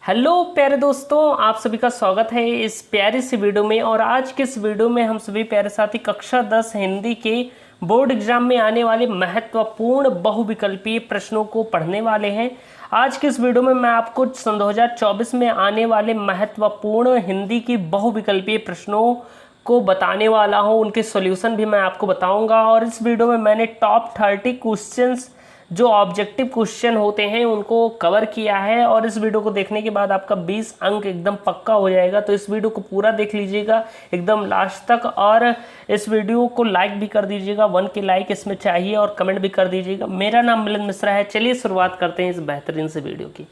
Hello प्यारे दोस्तों, आप सभी का स्वागत है इस प्यारी सी वीडियो में। और आज के इस वीडियो में हम सभी प्यारे साथी कक्षा 10 हिंदी के बोर्ड एग्जाम में आने वाले महत्वपूर्ण बहुविकल्पीय प्रश्नों को पढ़ने वाले हैं। आज के इस वीडियो में मैं आपको सन 2024 में आने वाले महत्वपूर्ण हिंदी की बहुविकल्पीय प्रश्नों को बताने वाला हूं, उनके सॉल्यूशन भी मैं आपको बताऊंगा। और इस वीडियो में मैंने टॉप 30 क्वेश्चंस जो ऑब्जेक्टिव क्वेश्चन होते हैं उनको कवर किया है। और इस वीडियो को देखने के बाद आपका 20 अंक एकदम पक्का हो जाएगा। तो इस वीडियो को पूरा देख लीजिएगा एकदम लास्ट तक, और इस वीडियो को लाइक भी कर दीजिएगा। 1 के लाइक इसमें चाहिए और कमेंट भी कर दीजिएगा। मेरा नाम मिलन मिश्रा है। चलिए शुरुआत करते हैं इस बेहतरीन से वीडियो की।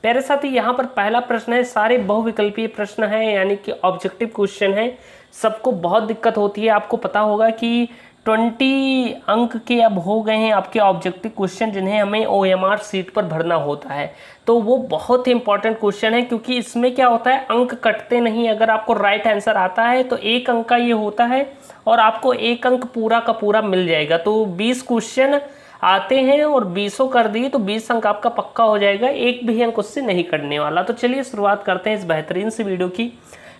प्यारे साथी, यहाँ पर पहला प्रश्न है, सारे बहुविकल्पीय प्रश्न हैं यानी कि ऑब्जेक्टिव क्वेश्चन है। सबको बहुत दिक्कत होती है। आपको पता होगा कि 20 अंक के अब हो गए हैं आपके ऑब्जेक्टिव क्वेश्चन, जिन्हें हमें OMR सीट पर भरना होता है। तो वो बहुत ही इंपॉर्टेंट क्वेश्चन है, क्योंकि इसमें क्या होता है, अंक कटते नहीं। अगर आपको राइट आंसर आता है तो 1 अंक का ये होता है और आपको 1 अंक पूरा का पूरा मिल जाएगा। तो 20 क्वेश्चन आते हैं और 20 कर दिए तो 20 अंक आपका पक्का हो जाएगा। एक भी अंक उससे नहीं कटने वाला। तो चलिए शुरुआत करते हैं इस बेहतरीन सी वीडियो की।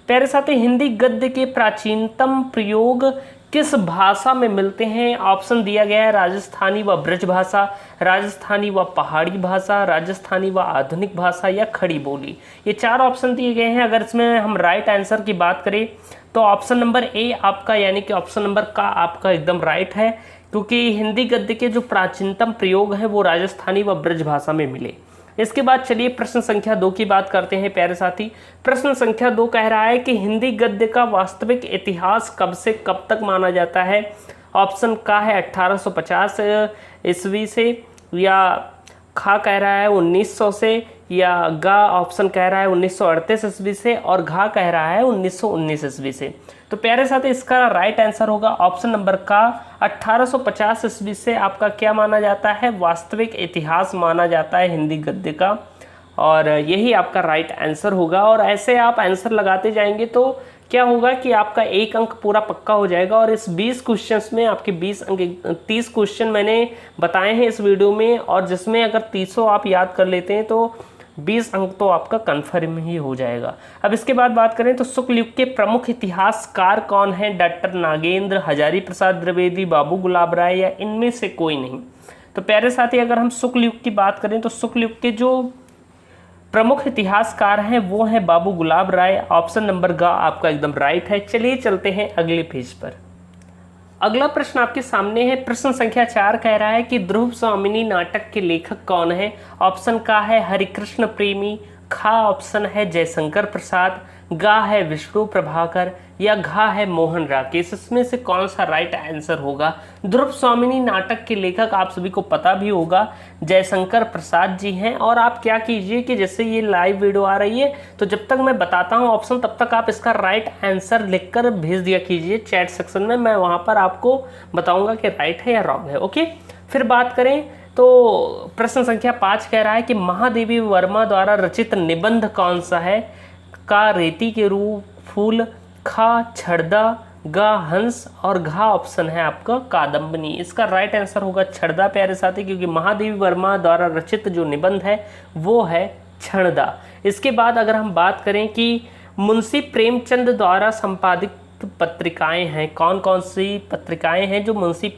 प्यारे साथी, हिंदी गद्य के प्राचीनतम प्रयोग किस भाषा में मिलते हैं? ऑप्शन दिया गया है, राजस्थानी व ब्रज भाषा, राजस्थानी व पहाड़ी भाषा, राजस्थानी व आधुनिक भाषा या खड़ी बोली। ये 4 ऑप्शन दिए गए हैं। अगर इसमें हम राइट आंसर की बात करें तो ऑप्शन नंबर ए आपका यानी कि ऑप्शन नंबर का आपका एकदम राइट है, क्योंकि हिंदी गद्य के जो प्राचीनतम प्रयोग हैं वो राजस्थानी व ब्रज भाषा में मिले। इसके बाद चलिए प्रश्न संख्या 2 की बात करते हैं प्यारे साथी। प्रश्न संख्या 2 कह रहा है कि हिंदी गद्य का वास्तविक इतिहास कब से कब तक माना जाता है? ऑप्शन का है 1850 ईस्वी से, या खा कह रहा है 1900 से, या गा ऑप्शन कह रहा है 1938 ईस्वी से, और घा कह रहा है 1919 ईस्वी से। तो प्यारे साथी, इसका राइट आंसर होगा ऑप्शन नंबर का 1850 ईस्वी से आपका क्या माना जाता है? वास्तविक इतिहास माना जाता है हिंदी गद्य का, और यही आपका राइट आंसर होगा। और ऐसे आप आंसर लगाते जाएंगे तो क्या होगा कि आपका 1 अंक पूरा पक्का हो जाएगा। और इस 20 क्वेश्चंस में आपके 20 अंक 30 क्वेश्चन मैंने बताए हैं इस वीडियो में, और जिसमें अगर 30 आप याद कर लेते हैं तो 20 अंक तो आपका कन्फर्म ही हो जाएगा। अब इसके बाद बात करें तो शुक्ल युग के प्रमुख इतिहासकार कौन हैं? डॉक्टर नागेंद्र, हजारी प्रसाद द्विवेदी, बाबू गुलाब राय, या इनमें से कोई नहीं। तो प्यारे साथी, अगर हम शुक्ल युग की बात करें तो शुक्ल युग के जो प्रमुख इतिहासकार हैं वो हैं बाबू गुलाब राय। ऑप्शन नंबर ग आपका एकदम राइट है। चलिए चलते हैं अगले पेज पर। अगला प्रश्न आपके सामने है। प्रश्न संख्या 4 कह रहा है कि ध्रुव स्वामिनी नाटक के लेखक कौन है? ऑप्शन का है हरिकृष्ण प्रेमी, खा ऑप्शन है जयशंकर प्रसाद, गा है विष्णु प्रभाकर, या घा है मोहन राकेश। इसमें से कौन सा राइट आंसर होगा? ध्रुव स्वामिनी नाटक के लेखक आप सभी को पता भी होगा, जयशंकर प्रसाद जी हैं। और आप क्या कीजिए कि जैसे ये लाइव वीडियो आ रही है तो जब तक मैं बताता हूँ ऑप्शन, तब तक आप इसका राइट आंसर लिखकर भेज दिया कीजिए चैट सेक्शन में। मैं वहाँ पर आपको बताऊँगा कि राइट है या रॉन्ग है। ओके, फिर बात करें तो प्रश्न संख्या 5 कह रहा है कि महादेवी वर्मा द्वारा रचित निबंध कौन सा है? का रेती के रूप फूल, खा छड़दा, गा हंस, और घा ऑप्शन है आपका कादम्बनी। इसका राइट आंसर होगा छड़दा प्यारे साथी, क्योंकि महादेवी वर्मा द्वारा रचित जो निबंध है वो है छड़दा। इसके बाद अगर हम बात करें कि मुंशी प्रेमचंद द्वारा संपादित पत्रिकाएं हैं, कौन कौन सी पत्रिकाएं हैं जो मुंशी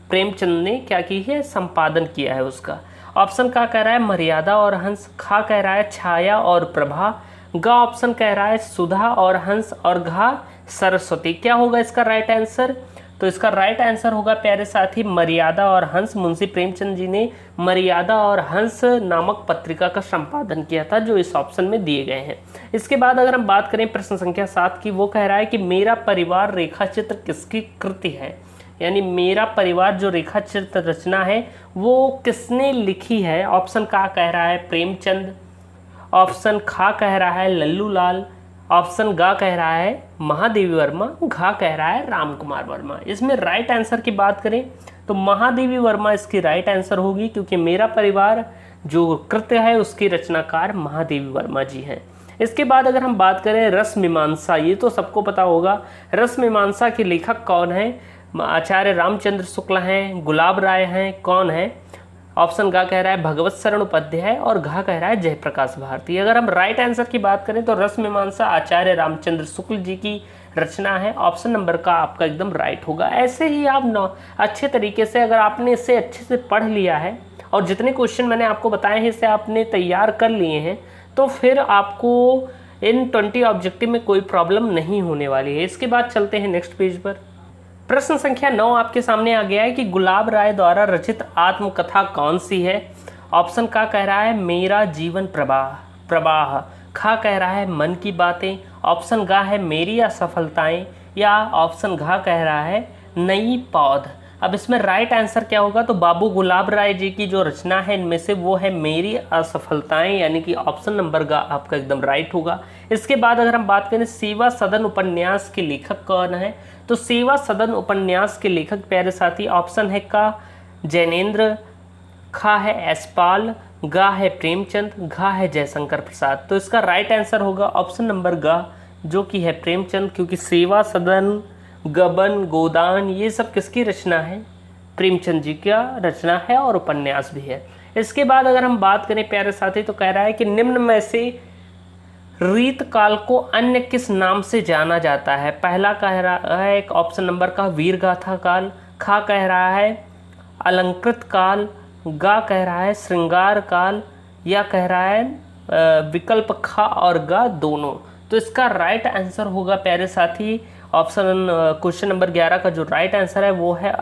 प्रेमचंद ने क्या की है? संपादन किया है उसका। ऑप्शन का कह रहा है मर्यादा और हंस, खा कह रहा है छाया और प्रभा, गा ऑप्शन कह रहा है सुधा और हंस, और घा सरस्वती। क्या होगा इसका राइट आंसर? तो इसका राइट आंसर होगा प्यारे साथी मर्यादा और हंस। मुंशी प्रेमचंद जी ने मर्यादा और हंस नामक पत्रिका का संपादन किया था, जो इस ऑप्शन में दिए गए हैं। इसके बाद अगर हम बात करें प्रश्न संख्या 7 की, वो कह रहा है कि मेरा परिवार रेखा चित्र किसकी कृति है? यानी मेरा परिवार जो रेखा चित्र रचना है वो किसने लिखी है? ऑप्शन का कह रहा है प्रेमचंद, ऑप्शन खा कह रहा है लल्लू लाल, ऑप्शन गा कह रहा है महादेवी वर्मा, घा कह रहा है राम कुमार वर्मा। इसमें राइट आंसर की बात करें तो महादेवी वर्मा इसकी राइट आंसर होगी, क्योंकि मेरा परिवार जो कृत्य है उसकी रचनाकार महादेवी वर्मा जी हैं। इसके बाद अगर हम बात करें रस मीमांसा, ये तो सबको पता होगा। रस मीमांसा के लेखक कौन है? आचार्य रामचंद्र शुक्ल हैं, गुलाब राय हैं, कौन है? ऑप्शन गा कह रहा है भगवत शरण उपाध्याय और घा कह रहा है जयप्रकाश भारती। अगर हम राइट आंसर की बात करें तो रसमीमांसा आचार्य रामचंद्र शुक्ल जी की रचना है। ऑप्शन नंबर का आपका एकदम राइट होगा। ऐसे ही आप अच्छे तरीके से अगर आपने इसे अच्छे से पढ़ लिया है और जितने क्वेश्चन मैंने आपको बताए हैं इसे आपने तैयार कर लिए हैं तो फिर आपको इन 20 ऑब्जेक्टिव में कोई प्रॉब्लम नहीं होने वाली है। इसके बाद चलते हैं नेक्स्ट पेज पर। प्रश्न संख्या 9 आपके सामने आ गया है कि गुलाब राय द्वारा रचित आत्मकथा कौन सी है। ऑप्शन का कह रहा है मेरा जीवन प्रवाह, खा कह रहा है मन की बातें, ऑप्शन गा है मेरी असफलताएं, या ऑप्शन घा कह रहा है नई पौध। अब इसमें राइट आंसर क्या होगा, तो बाबू गुलाब राय जी की जो रचना है इनमें से वो है मेरी असफलताएं, यानी कि ऑप्शन नंबर गा आपका एकदम राइट होगा। इसके बाद अगर हम बात करें सेवा सदन उपन्यास के लेखक कौन है, तो सेवा सदन उपन्यास के लेखक प्यारे साथी ऑप्शन है का जैनेन्द्र, खा है एसपाल, गा है प्रेमचंद, घा है जयशंकर प्रसाद। तो इसका राइट आंसर होगा ऑप्शन नंबर गा जो कि है प्रेमचंद, क्योंकि सेवा सदन, गबन, गोदान ये सब किसकी रचना है, प्रेमचंद जी का रचना है और उपन्यास भी है। इसके बाद अगर हम बात करें प्यारे साथी तो कह रहा है कि निम्न में से रीत काल को अन्य किस नाम से जाना जाता है। पहला कह रहा है एक ऑप्शन नंबर का वीर गाथा काल, खा कह रहा है अलंकृत काल, गा कह रहा है श्रृंगार काल, या कह रहा है विकल्प खा और गा दोनों। तो इसका राइट आंसर होगा प्यारे साथी ऑप्शन क्वेश्चन नंबर 11 का जो राइट आंसर है वो है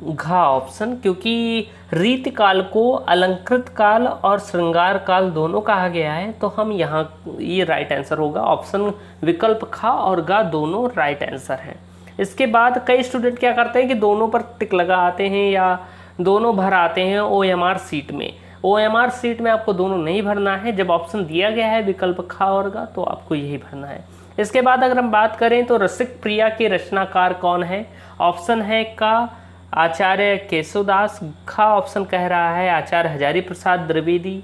घा ऑप्शन, क्योंकि रीत काल को अलंकृत काल और श्रृंगार काल दोनों कहा गया है। तो हम यहाँ ये राइट आंसर होगा ऑप्शन विकल्प खा और गा दोनों राइट आंसर है। इसके बाद कई स्टूडेंट क्या करते हैं कि दोनों पर टिक लगा आते हैं या दोनों भर आते हैं OMR सीट में। OMR सीट में आपको दोनों नहीं भरना है, जब ऑप्शन दिया गया है विकल्प खा और गा तो आपको यही भरना है। इसके बाद अगर हम बात करें तो रसिक प्रिया के रचनाकार कौन है। ऑप्शन है का आचार्य केशवदास, खा ऑप्शन कह रहा है आचार्य हजारी प्रसाद द्विवेदी,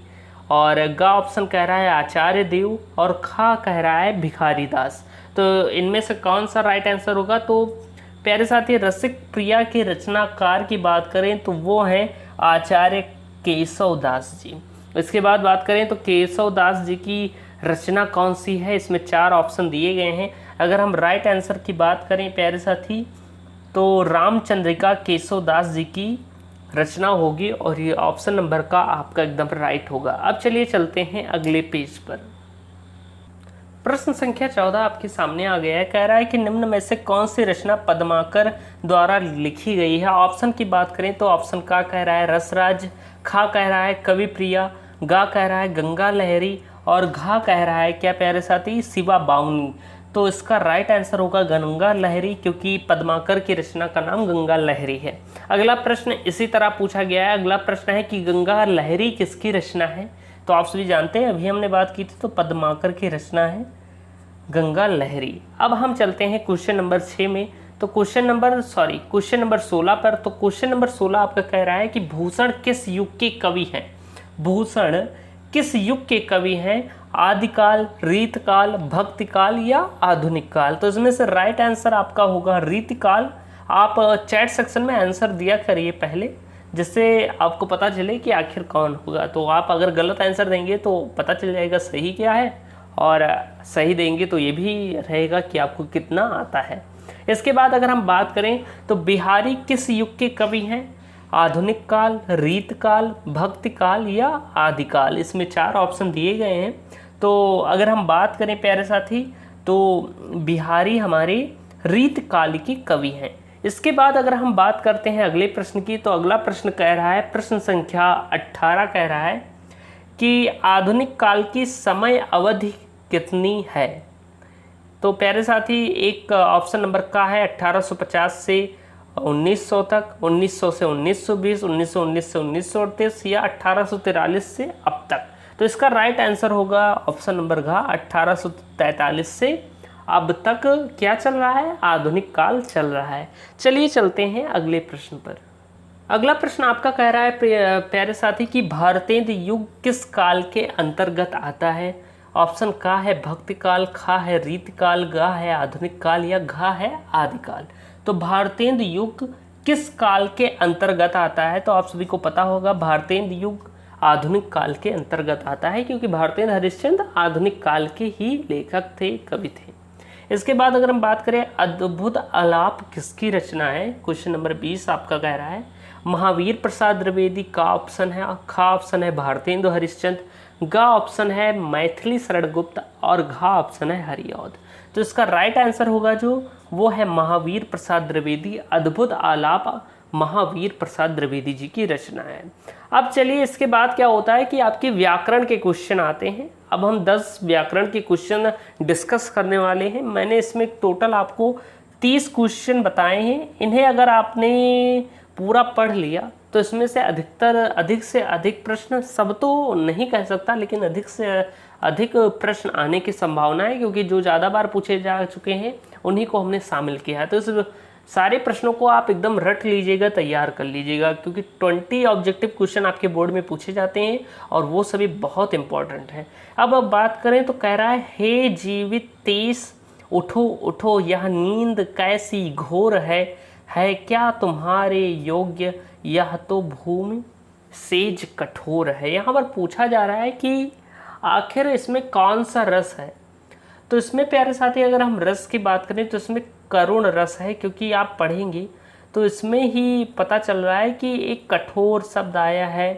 और गा ऑप्शन कह रहा है आचार्य देव, और खा कह रहा है भिखारी दास। तो इनमें से कौन सा राइट आंसर होगा, तो प्यारे साथी रसिक प्रिया के रचनाकार की बात करें तो वो हैं आचार्य केशवदास जी। इसके बाद बात करें तो केशवदास जी की रचना कौन सी है, इसमें 4 ऑप्शन दिए गए हैं। अगर हम राइट आंसर की बात करें प्यारे साथी तो रामचंद्रिका केशवदास जी की रचना होगी और ये ऑप्शन नंबर का आपका एकदम राइट होगा। अब चलिए चलते हैं अगले पेज पर। प्रश्न संख्या 14 आपके सामने आ गया है। कह रहा है कि निम्न में से कौन सी रचना पद्माकर द्वारा लिखी गई है। ऑप्शन की बात करें तो ऑप्शन का कह रहा है रसराज, खा कह रहा है कवि प्रिया, गा कह रहा है गंगा लहरी, और घा कह रहा है क्या प्यारे साथी शिवा बाउनी। तो इसका राइट आंसर होगा गंगा लहरी, क्योंकि पद्माकर की रचना का नाम गंगा लहरी है। अगला प्रश्न इसी तरह पूछा गया है। अगला प्रश्न है कि गंगा लहरी किसकी रचना है। तो आप सभी जानते हैं अभी हमने बात की थी तो पद्माकर की रचना है गंगा लहरी। अब हम चलते हैं क्वेश्चन नंबर 6 में। तो क्वेश्चन नंबर 16 पर। तो क्वेश्चन नंबर 16 आपका कह रहा है कि भूषण किस युग के कवि हैं। भूषण किस युग के कवि हैं, आदिकाल, रीतकाल, भक्तिकाल या आधुनिक काल। तो इसमें से राइट आंसर आपका होगा रीतकाल। आप चैट सेक्शन में आंसर दिया करिए पहले, जिससे आपको पता चले कि आखिर कौन होगा। तो आप अगर गलत आंसर देंगे तो पता चल जाएगा सही क्या है, और सही देंगे तो ये भी रहेगा कि आपको कितना आता है। इसके बाद अगर हम बात करें तो बिहारी किस युग के कवि हैं, आधुनिक काल, रीतकाल, भक्तिकाल या आदिकाल। इसमें 4 ऑप्शन दिए गए हैं। तो अगर हम बात करें प्यारे साथी तो बिहारी हमारे रीतकाल के कवि हैं। इसके बाद अगर हम बात करते हैं अगले प्रश्न की, तो अगला प्रश्न कह रहा है, प्रश्न संख्या 18 कह रहा है कि आधुनिक काल की समय अवधि कितनी है। तो प्यारे साथी एक ऑप्शन नंबर का है 1850 से 1900 तक, 1900 से 1920, 1919 से 1938 या 1843 से अब तक। तो इसका राइट आंसर होगा ऑप्शन नंबर घ 1843 से अब तक क्या चल रहा है, आधुनिक काल चल रहा है। चलिए चलते हैं अगले प्रश्न पर। अगला प्रश्न आपका कह रहा है प्यारे साथी कि भारतेंद्र युग किस काल के अंतर्गत आता है। ऑप्शन का है भक्तिकाल, खा है रीतकाल, गा है आधुनिक काल या घा है आदिकाल। तो भारतेंद्र युग किस काल के अंतर्गत आता है? तो आप सभी को पता होगा भारतेंद्र युग आधुनिक काल के अंतर्गत आता है, क्योंकि भारतेंद्र हरिश्चंद्र आधुनिक काल के ही लेखक थे, कवि थे। इसके बाद अगर हम बात करें अद्भुत आलाप किसकी रचना है, क्वेश्चन नंबर 20 आपका कह रहा है महावीर प्रसाद द्विवेदी का ऑप्शन है, खा ऑप्शन है भारतेंदु हरिश्चंद्र, गा ऑप्शन है मैथिली शरण गुप्त और घा ऑप्शन है हरिऔध। तो इसका राइट आंसर होगा जो वो है महावीर प्रसाद द्विवेदी। अद्भुत आलाप महावीर प्रसाद द्विवेदी जी की रचना है। अब चलिए इसके बाद क्या होता है कि आपके व्याकरण के क्वेश्चन आते हैं। अब हम 10 व्याकरण के क्वेश्चन डिस्कस करने वाले हैं। मैंने इसमें टोटल आपको 30 क्वेश्चन बताए हैं। इन्हें अगर आपने पूरा पढ़ लिया तो इसमें से अधिक से अधिक प्रश्न, सब तो नहीं कह सकता, लेकिन अधिक से अधिक प्रश्न आने की संभावना है, क्योंकि जो ज़्यादा बार पूछे जा चुके हैं उन्हीं को हमने शामिल किया है। तो इस सारे प्रश्नों को आप एकदम रट लीजिएगा, तैयार कर लीजिएगा, क्योंकि 20 ऑब्जेक्टिव क्वेश्चन आपके बोर्ड में पूछे जाते हैं और वो सभी बहुत इंपॉर्टेंट हैं। अब बात करें तो कह रहा है हे जीवित तेज उठो उठो, यह नींद कैसी घोर है क्या तुम्हारे योग्य, यह तो भूमि सेज कठोर है। यहाँ पर पूछा जा रहा है कि आखिर इसमें कौन सा रस है। तो इसमें प्यारे साथी अगर हम रस की बात करें तो इसमें करुण रस है, क्योंकि आप पढ़ेंगे तो इसमें ही पता चल रहा है कि एक कठोर शब्द आया है,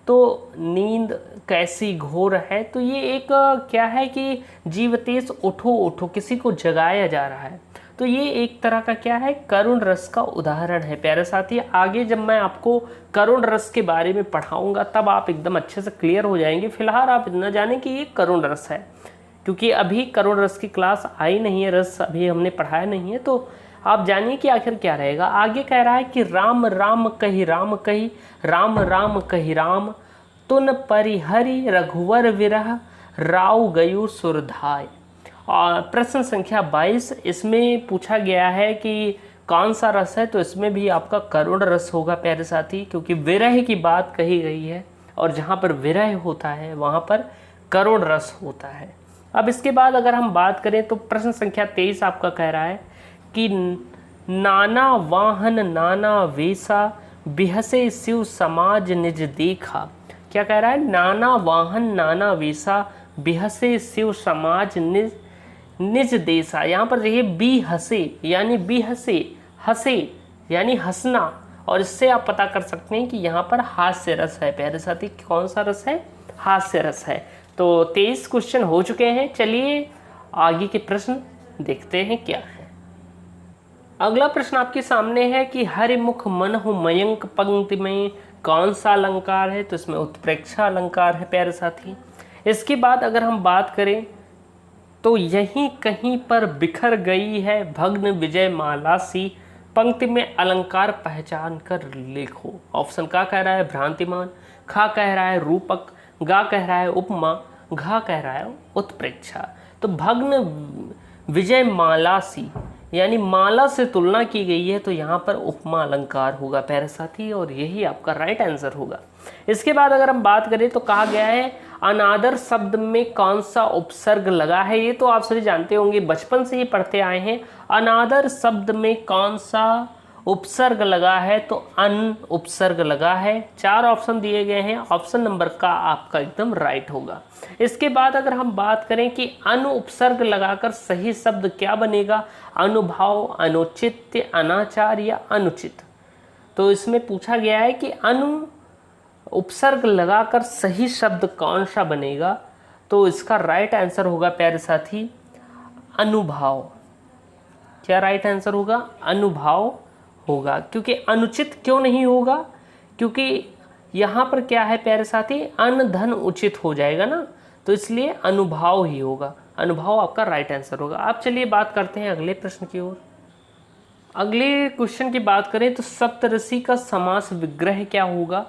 तो नींद कैसी घोर है, तो ये एक क्या है कि जीवतेश उठो उठो, किसी को जगाया जा रहा है। तो ये एक तरह का क्या है, करुण रस का उदाहरण है। प्यारे साथी आगे जब मैं आपको करुण रस के बारे में पढ़ाऊंगा तब आप एकदम अच्छे से क्लियर हो जाएंगे। फिलहाल आप इतना जानें कि ये करुण रस है, क्योंकि अभी करुण रस की क्लास आई नहीं है, रस अभी हमने पढ़ाया नहीं है, तो आप जानिए कि आखिर क्या रहेगा। आगे कह रहा है कि राम राम कही राम कही, राम राम कही राम, तुन परिहरि रघुवर विरह, राव गयु सुरधाय। और प्रश्न संख्या 22, इसमें पूछा गया है कि कौन सा रस है, तो इसमें भी आपका करुण रस होगा प्यारे साथी, क्योंकि विरह की बात कही गई है और जहाँ पर विरह होता है वहाँ पर करुण रस होता है। अब इसके बाद अगर हम बात करें तो प्रश्न संख्या 23 आपका कह रहा है कि नाना वाहन नाना वेशा, बिहसे शिव समाज निज देखा। क्या कह रहा है, नाना वाहन नाना वेशा, बिहसे शिव समाज निज देशा। यहाँ पर देखिए बी हसे यानी बी हसे यानी हंसना, और इससे आप पता कर सकते हैं कि यहाँ पर हास्य रस है। प्यारे साथी कौन सा रस है, हास्य रस है। तो 23 क्वेश्चन हो चुके हैं। चलिए आगे के प्रश्न देखते हैं क्या है। अगला प्रश्न आपके सामने है कि हरिमुख मनहु मयंक पंक्ति में कौन सा अलंकार है, तो इसमें उत्प्रेक्षा अलंकार है प्यारे साथी। इसके बाद अगर हम बात करें तो यहीं कहीं पर बिखर गई है भग्न विजय माला सी, पंक्ति में अलंकार पहचान कर लिखो। ऑप्शन का कह रहा है भ्रांतिमान, खा कह रहा है रूपक, गा कह रहा है उपमा, घा कह रहा है उत्प्रेक्षा। तो भग्न विजय माला सी यानी माला से तुलना की गई है, तो यहाँ पर उपमा अलंकार होगा प्यारे साथी, और यही आपका राइट आंसर होगा। इसके बाद अगर हम बात करें तो कहा गया है अनादर शब्द में कौन सा उपसर्ग लगा है। ये तो आप सभी जानते होंगे, बचपन से ही पढ़ते आए हैं। अनादर शब्द में कौन सा उपसर्ग लगा है, तो अन उपसर्ग लगा है। 4 ऑप्शन दिए गए हैं, ऑप्शन नंबर का आपका एकदम राइट होगा। इसके बाद अगर हम बात करें कि अन उपसर्ग लगाकर सही शब्द क्या बनेगा, अनुभाव, अनुचित्य, अनाचार या अनुचित। तो इसमें पूछा गया है कि अनु उपसर्ग लगाकर सही शब्द कौन सा बनेगा, तो इसका राइट आंसर होगा प्यारे साथी अनुभाव। क्या राइट आंसर होगा, अनुभाव होगा। क्योंकि अनुचित क्यों नहीं होगा, क्योंकि यहाँ पर क्या है प्यारे साथी, अन धन उचित हो जाएगा ना, तो इसलिए अनुभाव ही होगा। अनुभाव आपका राइट आंसर होगा। आप चलिए बात करते हैं अगले प्रश्न की ओर। अगले क्वेश्चन की बात करें तो सप्तऋषि का समास विग्रह क्या होगा,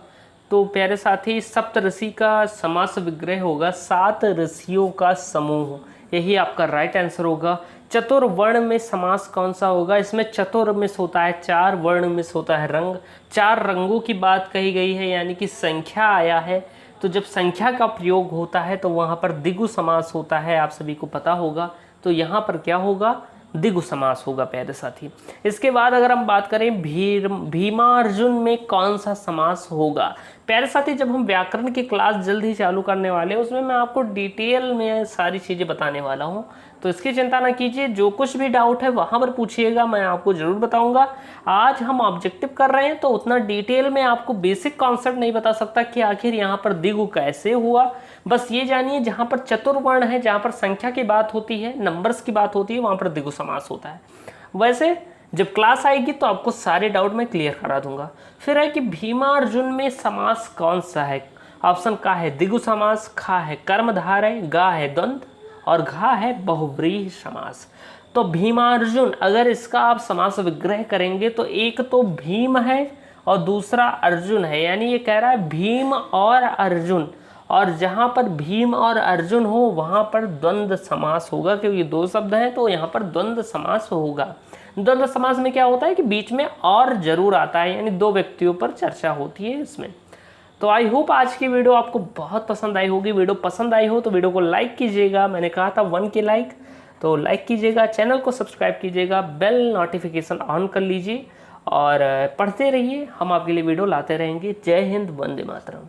तो प्यारे साथी सप्तऋषि का समास विग्रह होगा 7 ऋषियों का समूह, यही आपका राइट आंसर होगा। चतुर्वर्ण में समास कौन सा होगा, इसमें चतुर मिस होता है, 4 वर्ण मिस होता है रंग, 4 रंगों की बात कही गई है, यानी कि संख्या आया है। तो जब संख्या का प्रयोग होता है तो वहाँ पर द्विगु समास होता है, आप सभी को पता होगा। तो यहाँ पर क्या होगा, द्विगु समास होगा प्यारे साथी। इसके बाद अगर हम बात करें भीमार्जुन में कौन सा समास होगा प्यारे साथी, जब हम व्याकरण की क्लास जल्द ही चालू करने वाले हैं उसमें मैं आपको डिटेल में सारी चीज़ें बताने वाला हूं, तो इसकी चिंता ना कीजिए। जो कुछ भी डाउट है वहां पर पूछिएगा, मैं आपको जरूर बताऊंगा। आज हम ऑब्जेक्टिव कर रहे हैं तो उतना डिटेल में आपको बेसिक कॉन्सेप्ट नहीं बता सकता कि आखिर यहाँ पर द्विगु कैसे हुआ। बस ये जानिए जहाँ पर चतुर्वर्ण है, जहाँ पर संख्या की बात होती है, नंबर्स की बात होती है, वहाँ पर द्विगु समास होता है। वैसे जब क्लास आएगी तो आपको सारे डाउट मैं क्लियर करा दूंगा। फिर है कि भीमार्जुन में समास कौन सा है। ऑप्शन का है द्विगु समास, खा है कर्मधारय, गा है द्वंद्व और घा है बहुव्रीहि समास। तो भीमार्जुन अगर इसका आप समास विग्रह करेंगे तो एक तो भीम है और दूसरा अर्जुन है, यानी ये कह रहा है भीम और अर्जुन, और जहाँ पर भीम और अर्जुन हो वहाँ पर द्वंद्व समास होगा, क्योंकि दो शब्द हैं तो यहाँ पर द्वंद्व समास होगा। द्वंद्व समास में क्या होता है कि बीच में और जरूर आता है, यानी दो व्यक्तियों पर चर्चा होती है इसमें। तो आई होप आज की वीडियो आपको बहुत पसंद आई होगी। वीडियो पसंद आई हो तो वीडियो को लाइक कीजिएगा, मैंने कहा था 1 के लाइक, तो लाइक कीजिएगा, चैनल को सब्सक्राइब कीजिएगा, बेल नोटिफिकेशन ऑन कर लीजिए और पढ़ते रहिए, हम आपके लिए वीडियो लाते रहेंगे। जय हिंद, वंदे मातरम।